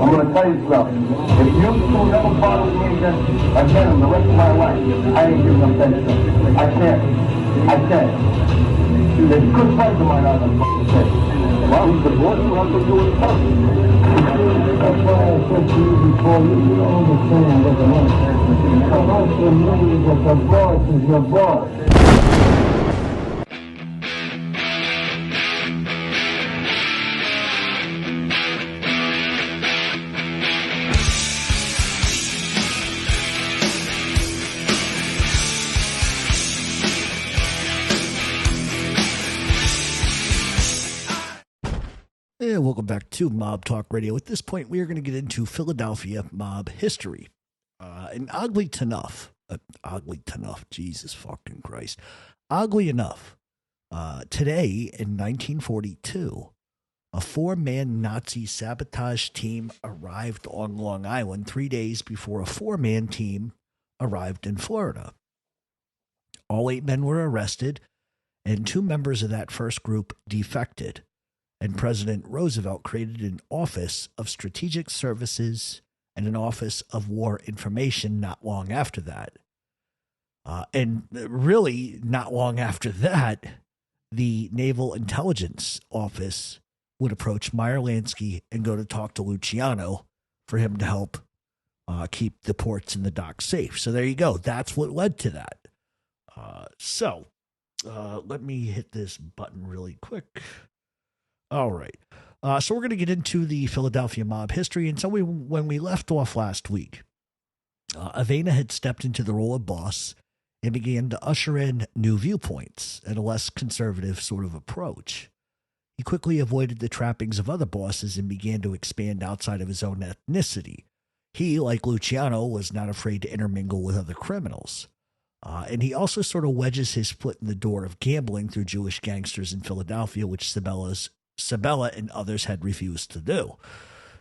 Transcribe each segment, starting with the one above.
I'm going to tell you something. If you two never bother me again in the rest of my life, I ain't giving up that shit. I can't. There's good friends of mine out there fucking shit. Well, he's the boss, you have to do his stuff. That's why I said to you before, you don't understand what the money is. The boss means that the boss is your boss. And welcome back to Mob Talk Radio. At this point, we are going to get into Philadelphia mob history. And oddly enough, Jesus fucking Christ. Oddly enough, today in 1942, a 4-man Nazi sabotage team arrived on Long Island 3 days before a 4-man team arrived in Florida. All 8 men were arrested, and 2 members of that first group defected. And President Roosevelt created an Office of Strategic Services and an Office of War Information not long after that. And really, not long after that, the Naval Intelligence Office would approach Meyer Lansky and go to talk to Luciano for him to help keep the ports and the docks safe. So there you go. That's what led to that. Let me hit this button really quick. All right. So we're going to get into the Philadelphia mob history. And so when we left off last week, Avena had stepped into the role of boss and began to usher in new viewpoints and a less conservative sort of approach. He quickly avoided the trappings of other bosses and began to expand outside of his own ethnicity. He, like Luciano, was not afraid to intermingle with other criminals. And he also sort of wedges his foot in the door of gambling through Jewish gangsters in Philadelphia, which Sabella and others had refused to do.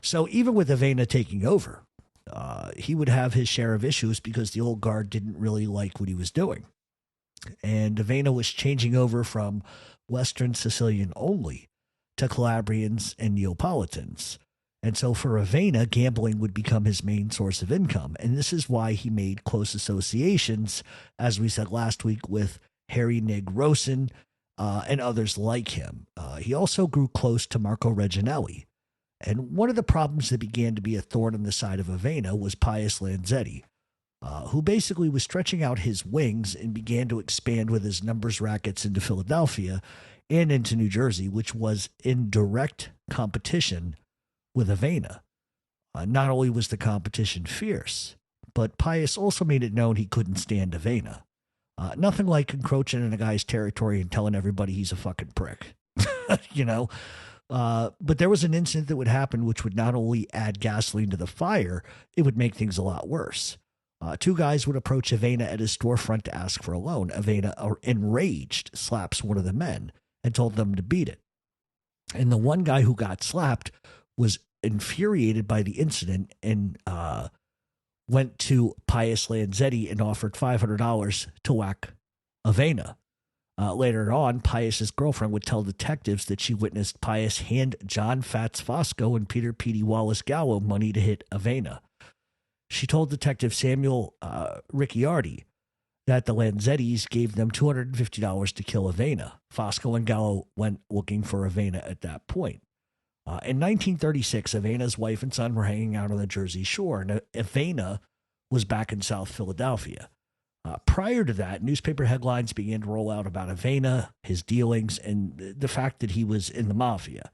So even with Avena taking over, he would have his share of issues because the old guard didn't really like what he was doing. And Avena was changing over from Western Sicilian only to Calabrians and Neapolitans. And so for Avena, gambling would become his main source of income. And this is why he made close associations, as we said last week, with Harry Nig Rosen, and others like him. He also grew close to Marco Reginelli. And one of the problems that began to be a thorn in the side of Avena was Pius Lanzetti, who basically was stretching out his wings and began to expand with his numbers rackets into Philadelphia and into New Jersey, which was in direct competition with Avena. Not only was the competition fierce, but Pius also made it known he couldn't stand Avena. Nothing like encroaching in a guy's territory and telling everybody he's a fucking prick, you know. But there was an incident that would happen which would not only add gasoline to the fire, it would make things a lot worse. 2 guys would approach Avena at his storefront to ask for a loan. Avena, enraged, slaps one of the men and told them to beat it. And the one guy who got slapped was infuriated by the incident and went to Pius Lanzetti and offered $500 to whack Avena. Later on, Pius's girlfriend would tell detectives that she witnessed Pius hand John Fats Fosco and Peter Petey Wallace Gallo money to hit Avena. She told Detective Samuel Ricciardi that the Lanzettis gave them $250 to kill Avena. Fosco and Gallo went looking for Avena at that point. In 1936, Avena's wife and son were hanging out on the Jersey Shore, and Avena was back in South Philadelphia. Prior to that, newspaper headlines began to roll out about Avena, his dealings, and the fact that he was in the Mafia.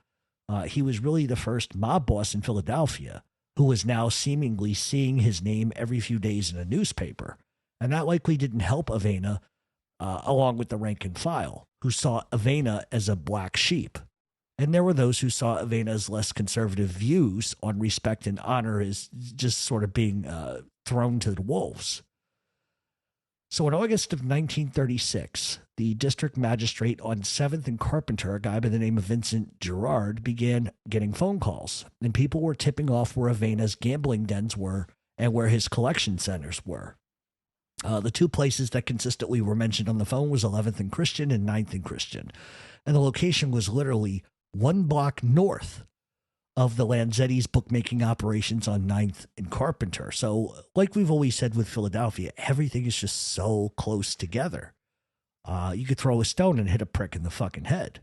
He was really the first mob boss in Philadelphia who was now seemingly seeing his name every few days in a newspaper. And that likely didn't help Avena, along with the rank and file, who saw Avena as a black sheep. And there were those who saw Avena's less conservative views on respect and honor as just sort of being thrown to the wolves. So in August of 1936, the district magistrate on 7th and Carpenter, a guy by the name of Vincent Gerard, began getting phone calls. And people were tipping off where Avena's gambling dens were and where his collection centers were. The 2 places that consistently were mentioned on the phone was 11th and Christian and 9th and Christian. And the location was literally 1 block north of the Lanettis bookmaking operations on 9th and Carpenter. So, like we've always said with Philadelphia, everything is just so close together. You could throw a stone and hit a prick in the fucking head.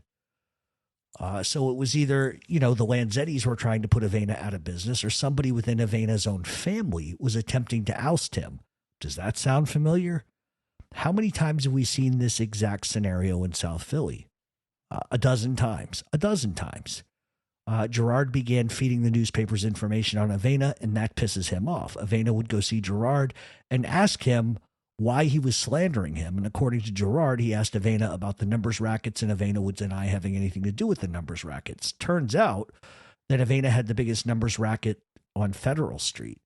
So it was either, the Lanettis were trying to put Avena out of business, or somebody within Avena's own family was attempting to oust him. Does that sound familiar? How many times have we seen this exact scenario in South Philly? A dozen times. Gerard began feeding the newspapers information on Avena, and that pisses him off. Avena would go see Gerard and ask him why he was slandering him. And according to Gerard, he asked Avena about the numbers rackets, and Avena would deny having anything to do with the numbers rackets. Turns out that Avena had the biggest numbers racket on Federal Street.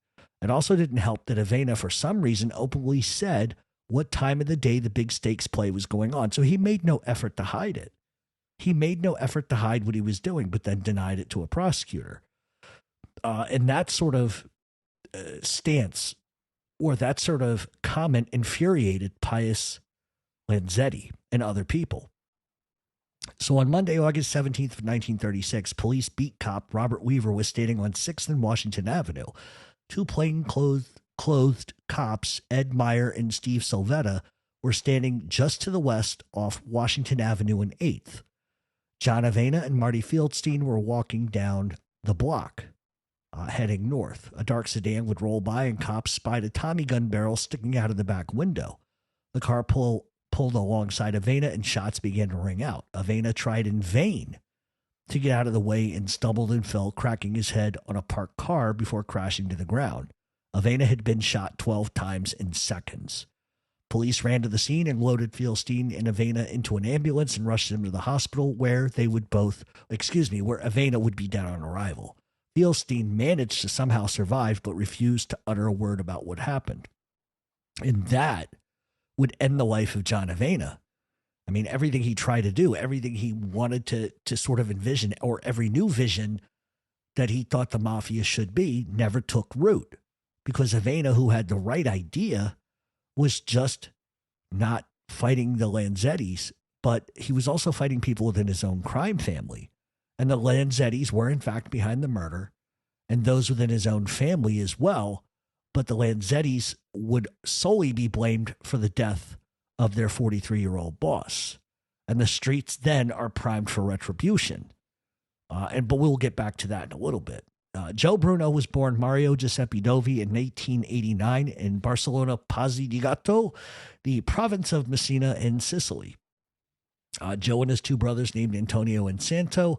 It also didn't help that Avena, for some reason, openly said what time of the day the big stakes play was going on. So he made no effort to hide it. He made no effort to hide what he was doing, but then denied it to a prosecutor. And that sort of stance, or that sort of comment, infuriated Pius Lanzetti and other people. So on Monday, August 17th of 1936, police beat cop Robert Weaver was standing on 6th and Washington Avenue. Two plainclothed cops, Ed Meyer and Steve Silvetta, were standing just to the west off Washington Avenue and 8th. John Avena and Marty Fieldstein were walking down the block, heading north. A dark sedan would roll by, and cops spied a Tommy gun barrel sticking out of the back window. The car pulled alongside Avena, and shots began to ring out. Avena tried in vain to get out of the way and stumbled and fell, cracking his head on a parked car before crashing to the ground. Avena had been shot 12 times in seconds. Police ran to the scene and loaded Fieldstein and Avena into an ambulance and rushed them to the hospital, where where Avena would be dead on arrival. Fieldstein managed to somehow survive, but refused to utter a word about what happened. And that would end the life of John Avena. I mean, everything he tried to do, everything he wanted to sort of envision, or every new vision that he thought the Mafia should be, never took root. Because Avena, who had the right idea, was just not fighting the Lanzettis, but he was also fighting people within his own crime family. And the Lanzettis were, in fact, behind the murder, and those within his own family as well. But the Lanzettis would solely be blamed for the death of their 43-year-old boss. And the streets then are primed for retribution. But we'll get back to that in a little bit. Joe Bruno was born Mario Giuseppe Dovi in 1889 in Barcelona Pazzi di Gatto, the province of Messina in Sicily. Joe and his two brothers named Antonio and Santo.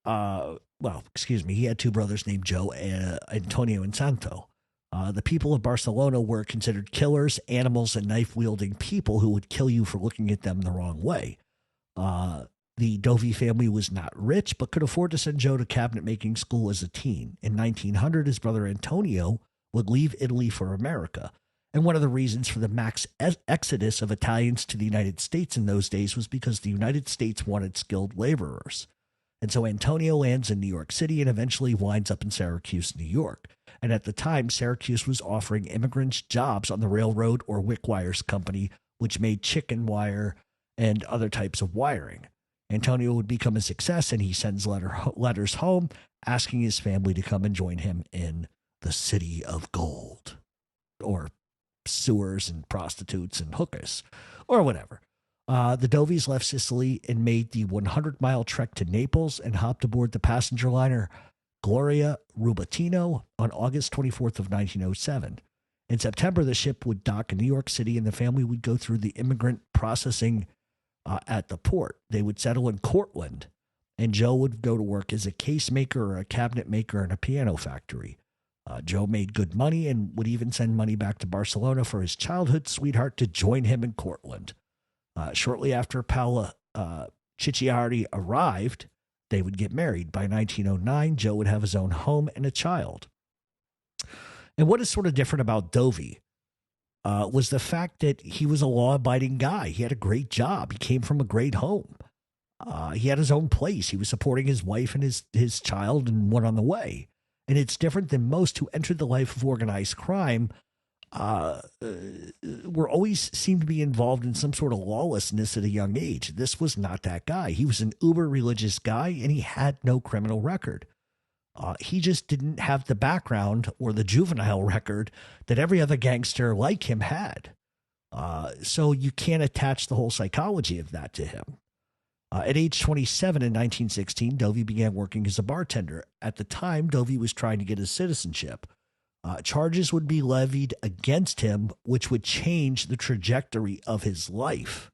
He had two brothers named Joe, Antonio and Santo. The people of Barcelona were considered killers, animals, and knife-wielding people who would kill you for looking at them the wrong way. The Dovi family was not rich, but could afford to send Joe to cabinet-making school as a teen. In 1900, his brother Antonio would leave Italy for America. And one of the reasons for the mass exodus of Italians to the United States in those days was because the United States wanted skilled laborers. And so Antonio lands in New York City and eventually winds up in Syracuse, New York. And at the time, Syracuse was offering immigrants jobs on the railroad or Wick Wires Company, which made chicken wire and other types of wiring. Antonio would become a success, and he sends letters home asking his family to come and join him in the city of gold, or sewers and prostitutes and hookers, or whatever. The Dovis left Sicily and made the 100-mile trek to Naples and hopped aboard the passenger liner Gloria Rubatino on August 24th of 1907. In September, the ship would dock in New York City, and the family would go through the immigrant processing at the port. They would settle in Cortland, and Joe would go to work as a case maker or a cabinet maker in a piano factory. Joe made good money and would even send money back to Barcelona for his childhood sweetheart to join him in Cortland. Shortly after Paola Cicciardi arrived, they would get married. By 1909, Joe would have his own home and a child. And what is sort of different about Dovi was the fact that he was a law-abiding guy. He had a great job. He came from a great home. He had his own place. He was supporting his wife and his child and went on the way. And it's different than most who entered the life of organized crime, were always seemed to be involved in some sort of lawlessness at a young age. This was not that guy. He was an uber religious guy, and he had no criminal record. He just didn't have the background or the juvenile record that every other gangster like him had. So you can't attach the whole psychology of that to him. At age 27 in 1916, Dovi began working as a bartender. At the time, Dovi was trying to get his citizenship. Charges would be levied against him, which would change the trajectory of his life.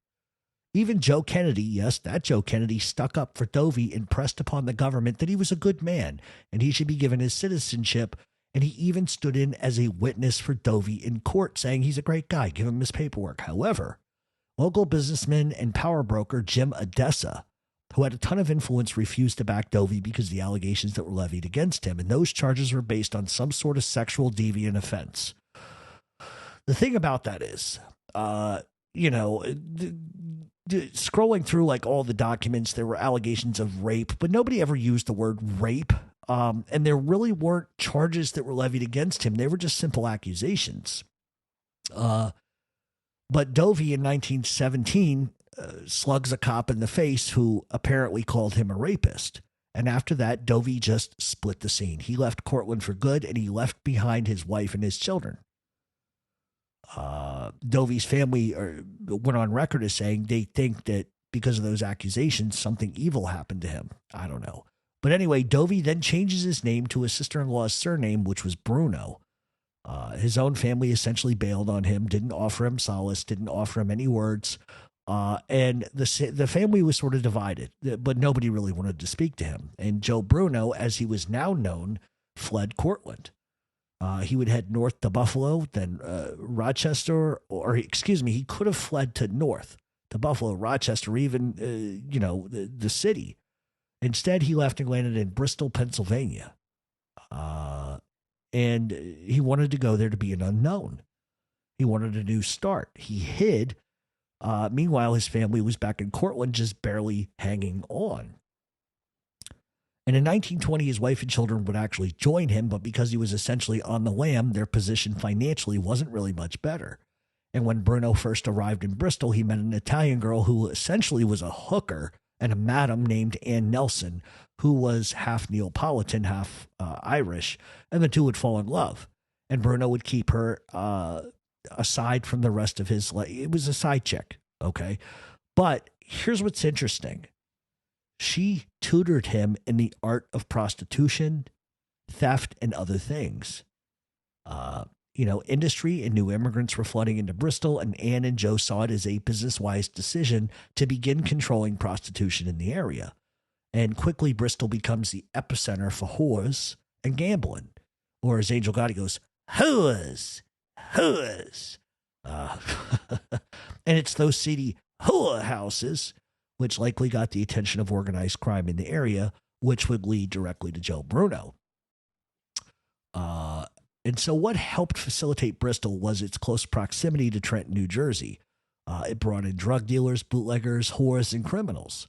Even Joe Kennedy, yes, that Joe Kennedy, stuck up for Dovi and pressed upon the government that he was a good man and he should be given his citizenship. And he even stood in as a witness for Dovi in court, saying he's a great guy, give him his paperwork. However, local businessman and power broker Jim Odessa, who had a ton of influence, refused to back Dovi because of the allegations that were levied against him. And those charges were based on some sort of sexual deviant offense. The thing about that is, scrolling through like all the documents, there were allegations of rape, but nobody ever used the word rape. And there really weren't charges that were levied against him. They were just simple accusations. But Dovi in 1917 slugs a cop in the face who apparently called him a rapist. And after that, Dovi just split the scene. He left Cortland for good, and he left behind his wife and his children. Dovi's family went on record as saying they think that because of those accusations, something evil happened to him. I don't know. But anyway, Dovi then changes his name to his sister-in-law's surname, which was Bruno. His own family essentially bailed on him, didn't offer him solace, didn't offer him any words. And the family was sort of divided, but nobody really wanted to speak to him. And Joe Bruno, as he was now known, fled Cortland. He would head north to Buffalo, then Rochester, he could have fled to north, to Buffalo, Rochester, or even, the city. Instead, he left and landed in Bristol, Pennsylvania. And he wanted to go there to be an unknown. He wanted a new start. He hid. Meanwhile, his family was back in Cortland, just barely hanging on. And in 1920, his wife and children would actually join him, but because he was essentially on the lam, their position financially wasn't really much better. And when Bruno first arrived in Bristol, he met an Italian girl who essentially was a hooker and a madam named Ann Nelson, who was half Neapolitan, half Irish, and the two would fall in love. And Bruno would keep her aside from the rest of his life. It was a side chick, okay? But here's what's interesting. She tutored him in the art of prostitution, theft, and other things. Industry and new immigrants were flooding into Bristol, and Ann and Joe saw it as a business-wise decision to begin controlling prostitution in the area. And quickly, Bristol becomes the epicenter for whores and gambling. Or as Angel Gotti goes, whores. And it's those seedy whore houses which likely got the attention of organized crime in the area, which would lead directly to Joe Bruno. And so what helped facilitate Bristol was its close proximity to Trenton, New Jersey. It brought in drug dealers, bootleggers, whores, and criminals.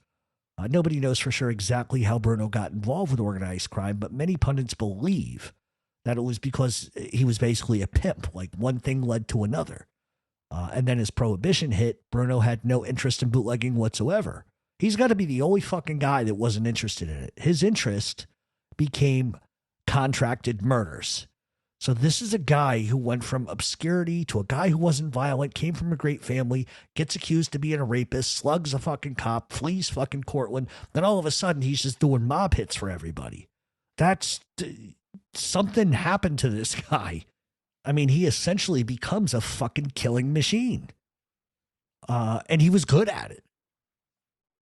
Nobody knows for sure exactly how Bruno got involved with organized crime, but many pundits believe that it was because he was basically a pimp, like one thing led to another. And then as Prohibition hit, Bruno had no interest in bootlegging whatsoever. He's got to be the only fucking guy that wasn't interested in it. His interest became contracted murders. So this is a guy who went from obscurity to a guy who wasn't violent, came from a great family, gets accused of being a rapist, slugs a fucking cop, flees fucking Cortland. Then all of a sudden he's just doing mob hits for everybody. Something happened to this guy. I mean, he essentially becomes a fucking killing machine. And he was good at it.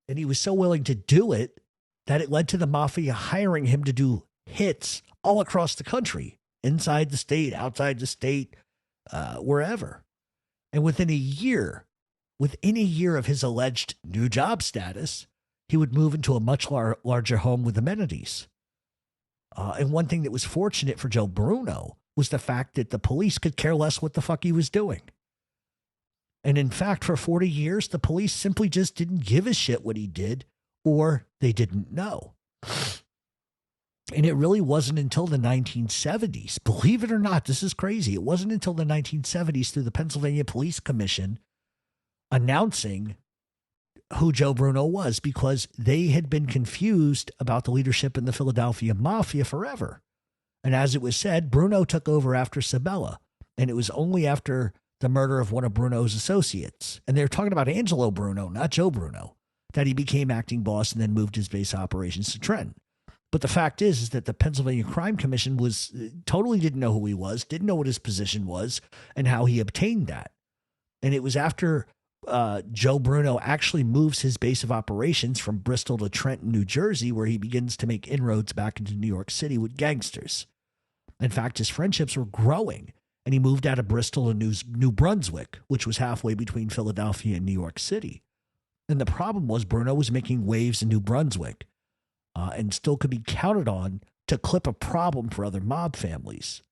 And he was so willing to do it that it led to the Mafia hiring him to do hits all across the country, inside the state, outside the state, wherever. And within a year of his alleged new job status, he would move into a much larger home with amenities. And one thing that was fortunate for Joe Bruno was the fact that the police could care less what the fuck he was doing. And in fact, for 40 years, the police simply just didn't give a shit what he did, or they didn't know. And it really wasn't until the 1970s, believe it or not, this is crazy. It wasn't until the 1970s through the Pennsylvania Police Commission announcing who Joe Bruno was, because they had been confused about the leadership in the Philadelphia Mafia forever. And as it was said, Bruno took over after Sabella. And it was only after the murder of one of Bruno's associates, and they're talking about Angelo Bruno, not Joe Bruno, that he became acting boss and then moved his base operations to Trenton. But the fact is that the Pennsylvania Crime Commission totally didn't know who he was, didn't know what his position was, and how he obtained that. And it was after Joe Bruno actually moves his base of operations from Bristol to Trenton, New Jersey, where he begins to make inroads back into New York City with gangsters. In fact, his friendships were growing, and he moved out of Bristol to New Brunswick, which was halfway between Philadelphia and New York City. And the problem was Bruno was making waves in New Brunswick and still could be counted on to clip a problem for other mob families.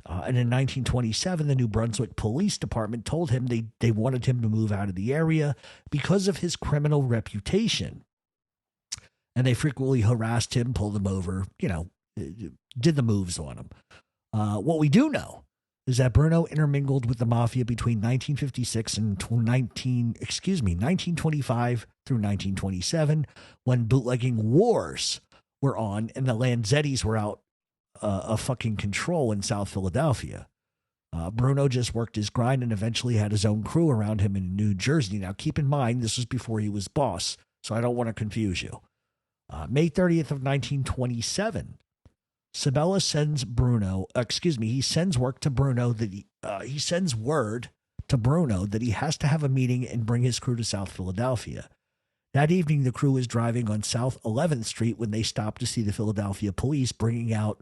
And in 1927, the New Brunswick Police Department told him they wanted him to move out of the area because of his criminal reputation. And they frequently harassed him, pulled him over, did the moves on him. What we do know is that Bruno intermingled with the Mafia between 1956 and 1925 through 1927, when bootlegging wars were on and the Lanettis were out of fucking control in South Philadelphia. Bruno just worked his grind and eventually had his own crew around him in New Jersey. Now, keep in mind, this was before he was boss, so I don't want to confuse you. May 30th of 1927, Sabella sends he sends word to Bruno that he has to have a meeting and bring his crew to South Philadelphia. That evening, the crew was driving on South 11th Street when they stopped to see the Philadelphia police bringing out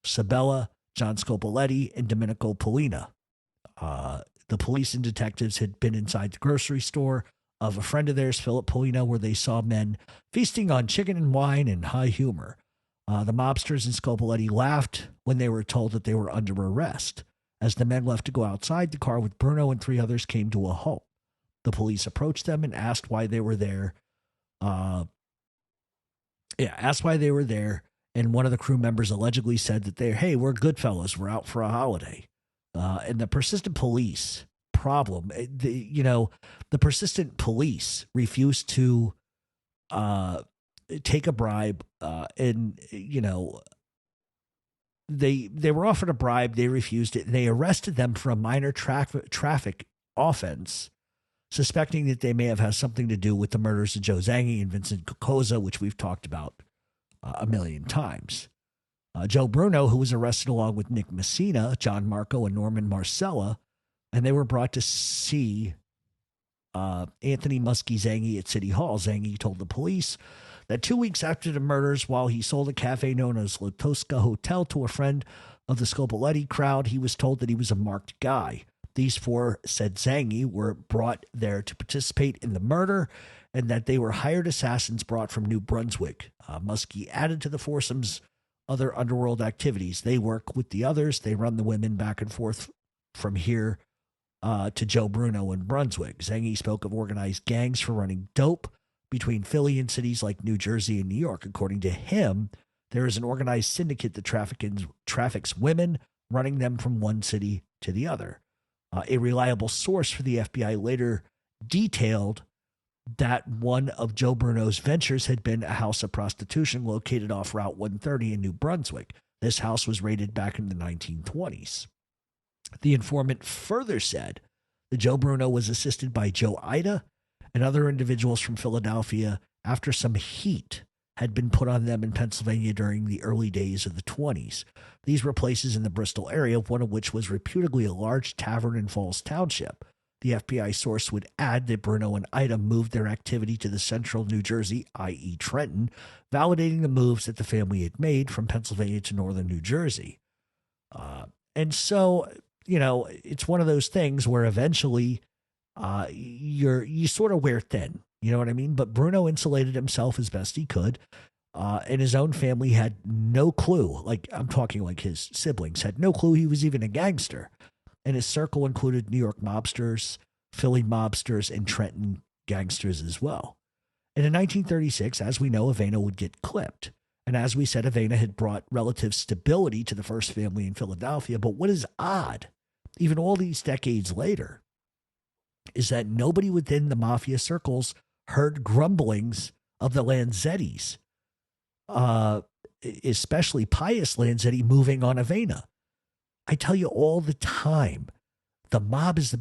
Sabella, John Scopoletti, and Domenico Polina. The police and detectives had been inside the grocery store of a friend of theirs, Philip Polina, where they saw men feasting on chicken and wine in high humor. The mobsters and Scopoletti laughed when they were told that they were under arrest. As the men left to go outside, the car with Bruno and three others came to a halt. The police approached them and asked why they were there. And one of the crew members allegedly said that we're good fellas, we're out for a holiday. And the persistent police the persistent police refused to take a bribe, they were offered a bribe, they refused it, and they arrested them for a minor traffic offense, suspecting that they may have had something to do with the murders of Joe Zangi and Vincent Cocosa, which we've talked about a million times. Joe Bruno, who was arrested along with Nick Messina, John Marco, and Norman Marcella, and they were brought to see Anthony Muskie Zangi at City Hall. Zangi told the police that 2 weeks after the murders, while he sold a cafe known as La Tosca Hotel to a friend of the Scopoletti crowd, he was told that he was a marked guy. These four, said Zangi, were brought there to participate in the murder and that they were hired assassins brought from New Brunswick. Muskie added to the foursome's other underworld activities. They work with the others. They run the women back and forth from here to Joe Bruno in Brunswick. Zangi spoke of organized gangs for running dope between Philly and cities like New Jersey and New York. According to him, there is an organized syndicate that traffics women, running them from one city to the other. A reliable source for the FBI later detailed that one of Joe Bruno's ventures had been a house of prostitution located off Route 130 in New Brunswick. This house was raided back in the 1920s. The informant further said that Joe Bruno was assisted by Joe Ida and other individuals from Philadelphia after some heat had been put on them in Pennsylvania during the early days of the 20s. These were places in the Bristol area, one of which was reputably a large tavern in Falls Township. The FBI source would add that Bruno and Ida moved their activity to the central New Jersey, i.e. Trenton, validating the moves that the family had made from Pennsylvania to northern New Jersey. And so, it's one of those things where eventually you sort of wear thin, you know what I mean? But Bruno insulated himself as best he could, and his own family had no clue. Like, I'm talking like his siblings had no clue he was even a gangster. And his circle included New York mobsters, Philly mobsters, and Trenton gangsters as well. And in 1936, as we know, Avena would get clipped. And as we said, Avena had brought relative stability to the first family in Philadelphia. But what is odd, even all these decades later, is that nobody within the Mafia circles heard grumblings of the Lanettis, especially Pius Lanzetti, moving on Avena. I tell you all the time, the mob is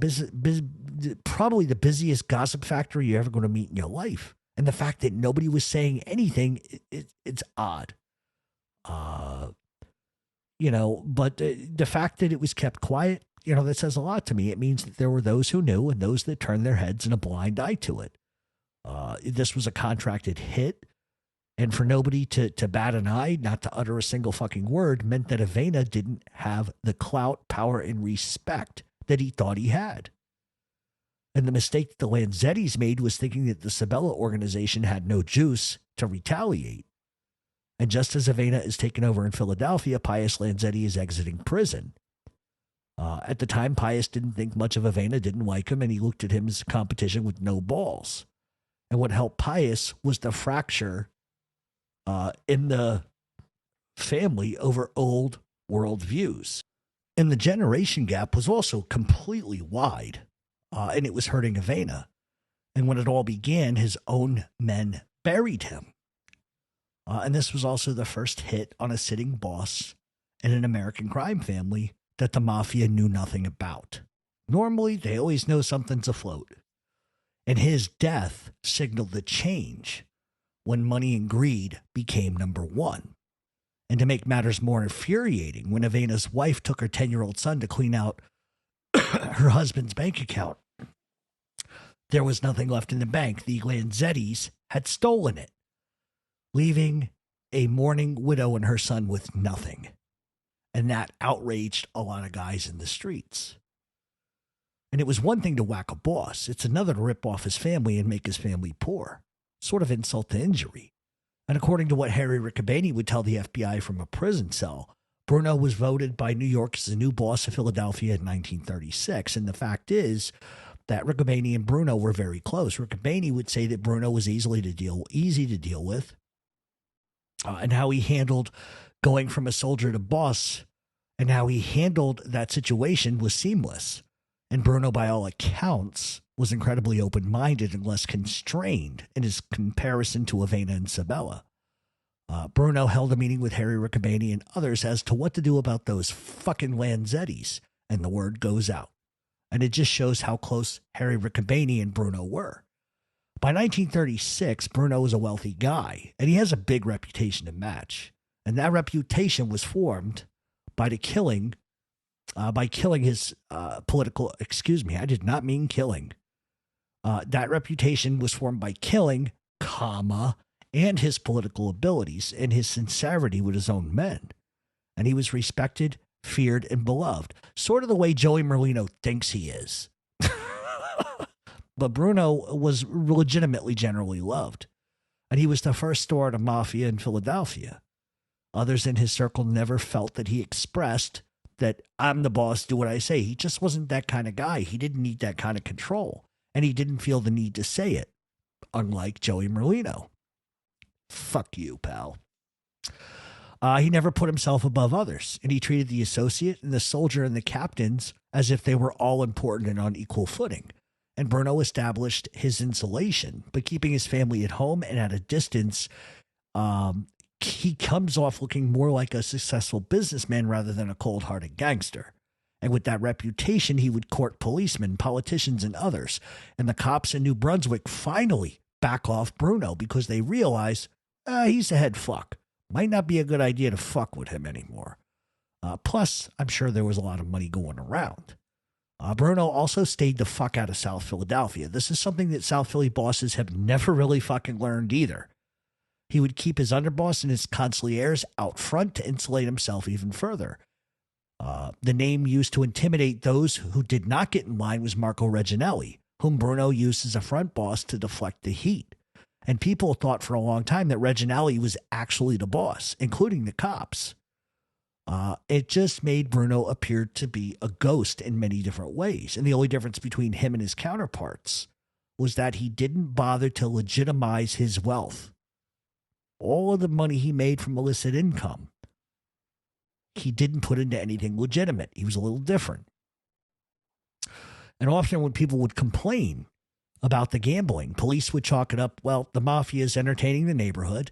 probably the busiest gossip factory you're ever going to meet in your life. And the fact that nobody was saying anything, it's odd. But the fact that it was kept quiet, that says a lot to me. It means that there were those who knew and those that turned their heads in a blind eye to it. This was a contracted hit. And for nobody to bat an eye, not to utter a single fucking word, meant that Avena didn't have the clout, power, and respect that he thought he had. And the mistake that the Lanzettis made was thinking that the Sabella organization had no juice to retaliate. And just as Avena is taken over in Philadelphia, Pius Lanzetti is exiting prison. At the time, Pius didn't think much of Avena, didn't like him, and he looked at him as a competition with no balls. And what helped Pius was the fracture in the family over old world views. And the generation gap was also completely wide, and it was hurting Avena. And when it all began, his own men buried him. And this was also the first hit on a sitting boss in an American crime family that the Mafia knew nothing about. Normally, they always know something's afloat. And his death signaled the change when money and greed became number one. And to make matters more infuriating, when Avena's wife took her 10-year-old son to clean out her husband's bank account, there was nothing left in the bank. The Lanzettis had stolen it, leaving a mourning widow and her son with nothing. And that outraged a lot of guys in the streets. And it was one thing to whack a boss. It's another to rip off his family and make his family poor. Sort of insult to injury. And according to what Harry Riccobeni would tell the FBI from a prison cell, Bruno was voted by New York as the new boss of Philadelphia in 1936. And the fact is that Riccobeni and Bruno were very close. Riccobeni would say that Bruno was easy to deal with, and how he handled going from a soldier to boss, and how he handled that situation was seamless. And Bruno, by all accounts, was incredibly open-minded and less constrained in his comparison to Avena and Sabella. Bruno held a meeting with Harry Riccobeni and others as to what to do about those fucking Lanzettis, and the word goes out. And it just shows how close Harry Riccobeni and Bruno were. By 1936, Bruno was a wealthy guy, and he has a big reputation to match. And that reputation was formed by killing his political, I did not mean killing. That reputation was formed by killing, and his political abilities and his sincerity with his own men. And he was respected, feared, and beloved. Sort of the way Joey Merlino thinks he is. But Bruno was legitimately generally loved. And he was the first to start a mafia in Philadelphia. Others in his circle never felt that he expressed that I'm the boss, do what I say. He just wasn't that kind of guy. He didn't need that kind of control. And he didn't feel the need to say it, unlike Joey Merlino. Fuck you, pal. He never put himself above others, and he treated the associate and the soldier and the captains as if they were all important and on equal footing. And Bruno established his insulation, but keeping his family at home and at a distance, he comes off looking more like a successful businessman rather than a cold-hearted gangster. And with that reputation, he would court policemen, politicians, and others. And the cops in New Brunswick finally back off Bruno because they realize he's a head fuck. Might not be a good idea to fuck with him anymore. Plus, I'm sure there was a lot of money going around. Bruno also stayed the fuck out of South Philadelphia. This is something that South Philly bosses have never really fucking learned either. He would keep his underboss and his consiglières out front to insulate himself even further. The name used to intimidate those who did not get in line was Marco Reginelli, whom Bruno used as a front boss to deflect the heat. And people thought for a long time that Reginelli was actually the boss, including the cops. It just made Bruno appear to be a ghost in many different ways. And the only difference between him and his counterparts was that he didn't bother to legitimize his wealth. All of the money he made from illicit income, he didn't put into anything legitimate. He was a little different. And often when people would complain about the gambling. Police would chalk it up, well, the mafia is entertaining the neighborhood.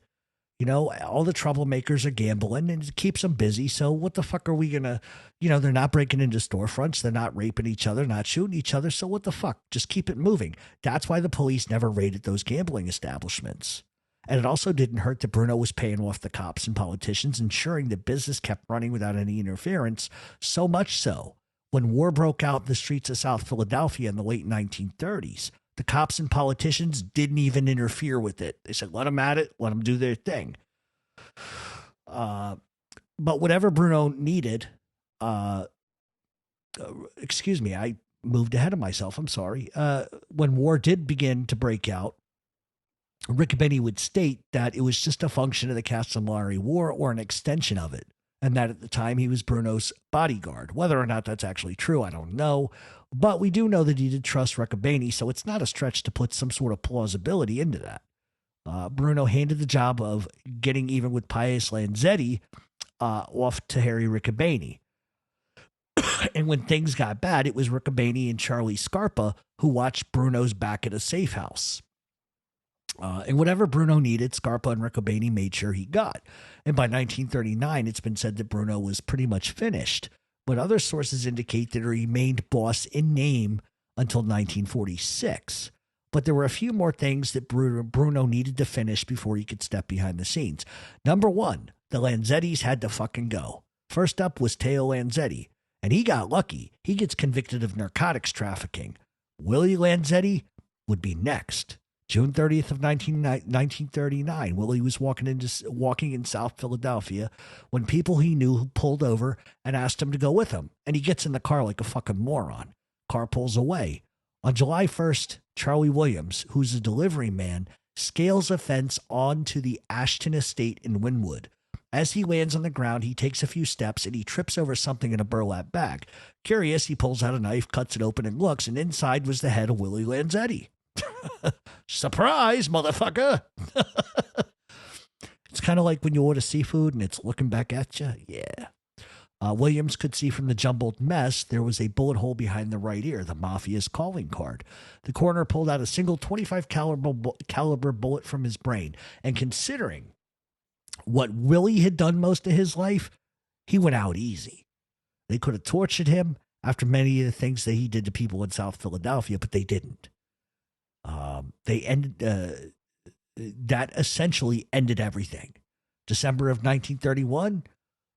You know, all the troublemakers are gambling and it keeps them busy. So what the fuck are we going to, they're not breaking into storefronts. They're not raping each other, not shooting each other. So what the fuck? Just keep it moving. That's why the police never raided those gambling establishments. And it also didn't hurt that Bruno was paying off the cops and politicians, ensuring that business kept running without any interference. So much so, when war broke out in the streets of South Philadelphia in the late 1930s, the cops and politicians didn't even interfere with it. They said, let them at it, let them do their thing. But whatever Bruno needed, excuse me, I moved ahead of myself. I'm sorry. When war did begin to break out, Riccobeni would state that it was just a function of the Castellari War or an extension of it, and that at the time he was Bruno's bodyguard. Whether or not that's actually true, I don't know. But we do know that he did trust Riccobeni, so it's not a stretch to put some sort of plausibility into that. Bruno handed the job of getting even with Pius Lanzetti off to Harry Riccobeni. And when things got bad, it was Riccobeni and Charlie Scarpa who watched Bruno's back at a safe house. And whatever Bruno needed, Scarpa and Riccobeni made sure he got. And by 1939, it's been said that Bruno was pretty much finished. But other sources indicate that he remained boss in name until 1946. But there were a few more things that Bruno needed to finish before he could step behind the scenes. Number one, the Lanzettis had to fucking go. First up was Teo Lanzetti. And he got lucky. He gets convicted of narcotics trafficking. Willie Lanzetti would be next. June 30th of 1939, Willie was walking in South Philadelphia when people he knew pulled over and asked him to go with them. And he gets in the car like a fucking moron. Car pulls away. On July 1st, Charlie Williams, who's a delivery man, scales a fence onto the Ashton estate in Wynwood. As he lands on the ground, he takes a few steps and he trips over something in a burlap bag. Curious, he pulls out a knife, cuts it open, and looks, and inside was the head of Willie Lanzetti. Surprise, motherfucker. It's kind of like when you order seafood and it's looking back at you. Yeah. Williams could see from the jumbled mess there was a bullet hole behind the right ear, the Mafia's calling card. The coroner pulled out a single 25 caliber bullet from his brain, and considering what Willie had done most of his life, he went out easy. They could have tortured him after many of the things that he did to people in South Philadelphia, but they didn't. They ended that essentially ended everything. December of 1931,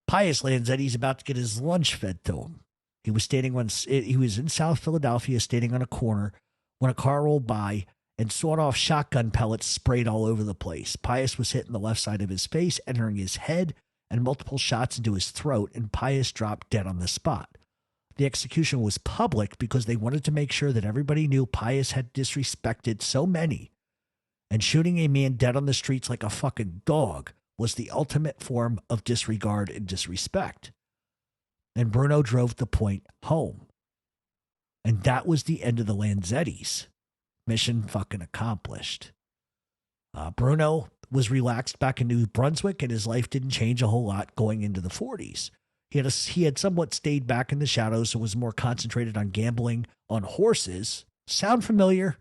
Pius Lanzetti's about to get his lunch fed to him. He was in South Philadelphia, standing on a corner when a car rolled by and sawed-off shotgun pellets sprayed all over the place. Pius was hit in the left side of his face, entering his head, and multiple shots into his throat, and Pius dropped dead on the spot. The execution was public because they wanted to make sure that everybody knew Pius had disrespected so many, and shooting a man dead on the streets like a fucking dog was the ultimate form of disregard and disrespect. And Bruno drove the point home. And that was the end of the Lanzettis. Mission fucking accomplished. Bruno was relaxed back in New Brunswick, and his life didn't change a whole lot going into the 40s. He had somewhat stayed back in the shadows and was more concentrated on gambling on horses. Sound familiar?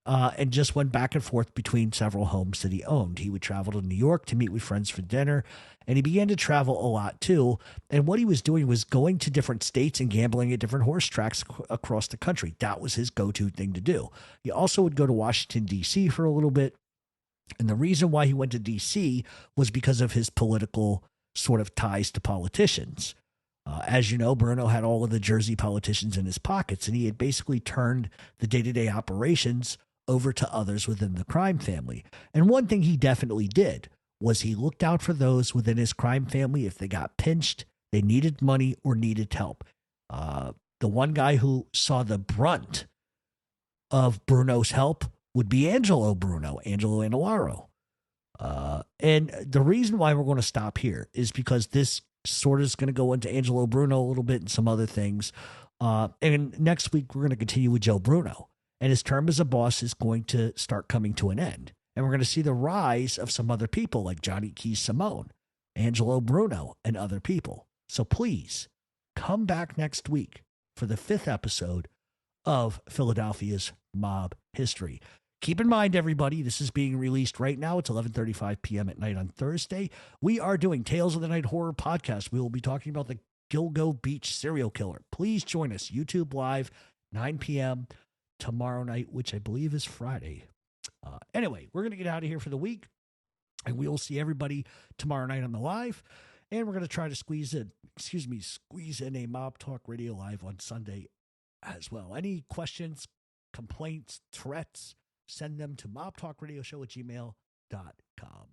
And just went back and forth between several homes that he owned. He would travel to New York to meet with friends for dinner, and he began to travel a lot too. And what he was doing was going to different states and gambling at different horse tracks across the country. That was his go-to thing to do. He also would go to Washington, D.C. for a little bit. And the reason why he went to D.C. was because of his political sort of ties to politicians. As you know, Bruno had all of the Jersey politicians in his pockets, and he had basically turned the day-to-day operations over to others within the crime family. And one thing he definitely did was he looked out for those within his crime family if they got pinched, they needed money, or needed help. The one guy who saw the brunt of Bruno's help would be Angelo Anellaro. And the reason why we're going to stop here is because this sort of is going to go into Angelo Bruno a little bit and some other things. And next week, we're going to continue with Joe Bruno. And his term as a boss is going to start coming to an end. And we're going to see the rise of some other people like Johnny Keys Simone, Angelo Bruno, and other people. So please come back next week for the 5th episode of Philadelphia's mob history. Keep in mind, everybody, this is being released right now. It's 11:35 p.m. at night on Thursday. We are doing Tales of the Night Horror Podcast. We will be talking about the Gilgo Beach serial killer. Please join us, YouTube Live, 9 p.m. tomorrow night, which I believe is Friday. Anyway, we're going to get out of here for the week, and we will see everybody tomorrow night on the live. And we're going to try to squeeze in a Mob Talk Radio Live on Sunday as well. Any questions, complaints, threats, send them to mobtalkradioshow@gmail.com.